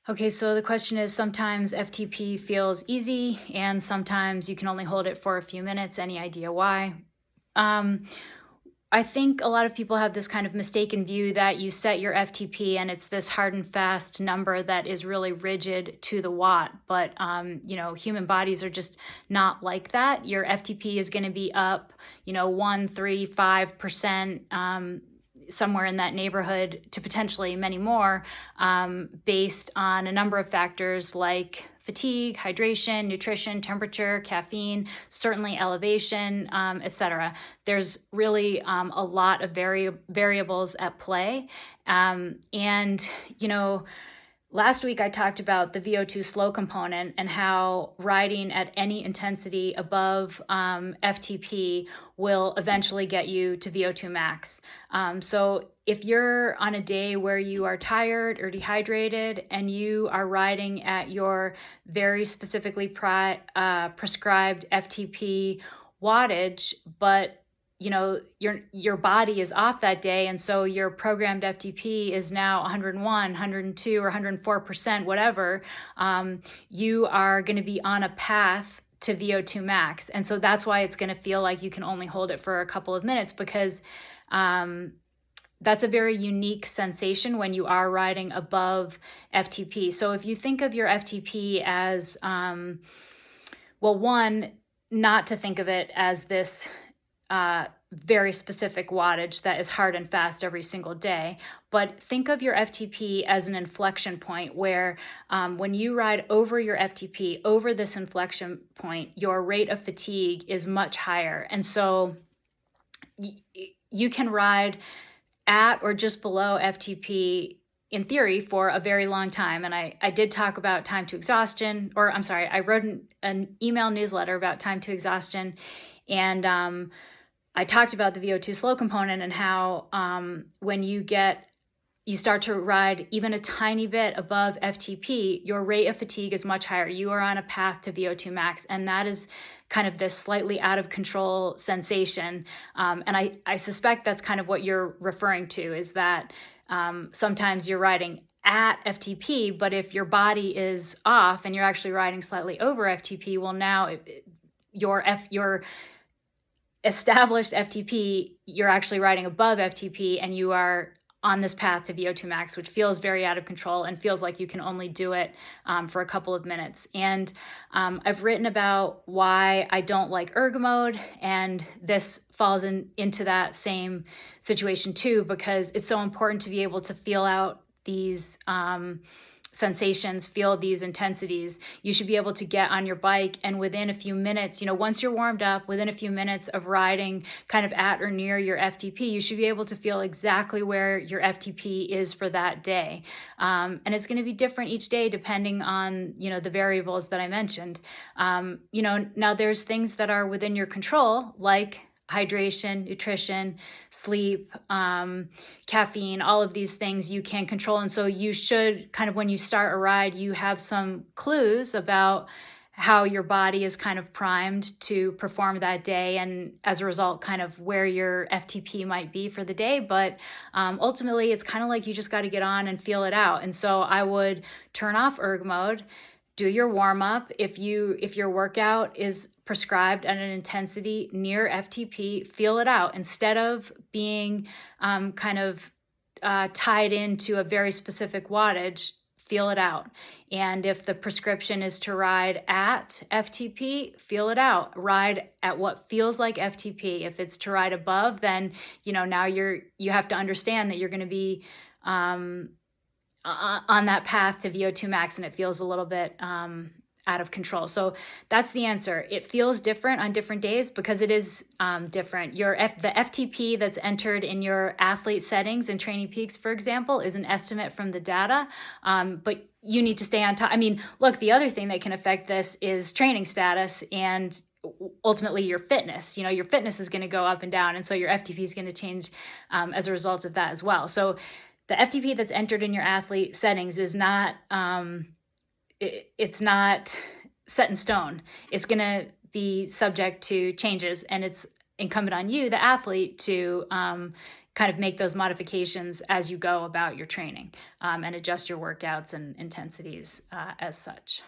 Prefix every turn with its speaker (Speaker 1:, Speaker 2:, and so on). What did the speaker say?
Speaker 1: Okay, so the question is sometimes FTP feels easy and sometimes you can only hold it for a few minutes. Any idea why? Um, I think a lot of people have this kind of mistaken view that you set your FTP and it's this hard and fast number that is really rigid to the watt. But, human bodies are just not like that. Your FTP is going to be up, 1, 3, 5%. Somewhere in that neighborhood to potentially many more, based on a number of factors like fatigue, hydration, nutrition, temperature, caffeine, certainly elevation, etc. There's really a lot of variables at play. And, last week I talked about the VO2 slow component and how riding at any intensity above FTP will eventually get you to VO2 max. So if you're on a day where you are tired or dehydrated and you are riding at your very specifically prescribed FTP wattage, but your body is off that day, and so your programmed FTP is now 101, 102, or 104%, whatever. You are going to be on a path to VO2 max, and so that's why it's going to feel like you can only hold it for a couple of minutes, because that's a very unique sensation when you are riding above FTP. So if you think of your FTP as, one, not to think of it as this very specific wattage that is hard and fast every single day, but think of your FTP as an inflection point where when you ride over your FTP, over this inflection point, your rate of fatigue is much higher. And so you can ride at or just below FTP in theory for a very long time. And I did talk about time to exhaustion, or I'm sorry, I wrote an email newsletter about time to exhaustion. And I talked about the VO2 slow component and how when you start to ride even a tiny bit above FTP, your rate of fatigue is much higher. You are on a path to VO2 max, and that is kind of this slightly out of control sensation. And I suspect that's kind of what you're referring to, is that sometimes you're riding at FTP, but if your body is off and you're actually riding slightly over FTP, well, now your established FTP, you're actually riding above FTP, and you are on this path to VO2 max, which feels very out of control and feels like you can only do it for a couple of minutes. And I've written about why I don't like ergo mode, and this falls into that same situation too, because it's so important to be able to feel out these sensations, feel these intensities. You should be able to get on your bike, and within a few minutes, once you're warmed up, within a few minutes of riding kind of at or near your FTP, you should be able to feel exactly where your FTP is for that day. And it's going to be different each day depending on, the variables that I mentioned. Now there's things that are within your control, like hydration, nutrition, sleep, caffeine, all of these things you can control. And so you should kind of, when you start a ride, you have some clues about how your body is kind of primed to perform that day, and as a result, kind of where your FTP might be for the day. But ultimately, it's kind of like you just got to get on and feel it out. And so I would turn off erg mode, do your warm up. If your workout is prescribed at an intensity near FTP, feel it out instead of being tied into a very specific wattage. Feel it out. And if the prescription is to ride at FTP, feel it out. Ride at what feels like FTP. If it's to ride above, then now you have to understand that you're going to be on that path to VO2 max, and it feels a little bit out of control. So that's the answer. It feels different on different days because it is different. The FTP that's entered in your athlete settings in Training Peaks, for example, is an estimate from the data, but you need to stay on top. I mean, look, the other thing that can affect this is training status and ultimately your fitness. Your fitness is going to go up and down, and so your FTP is going to change as a result of that as well. So the FTP that's entered in your athlete settings is not it's not set in stone. It's going to be subject to changes, and it's incumbent on you, the athlete, to kind of make those modifications as you go about your training, and adjust your workouts and intensities as such.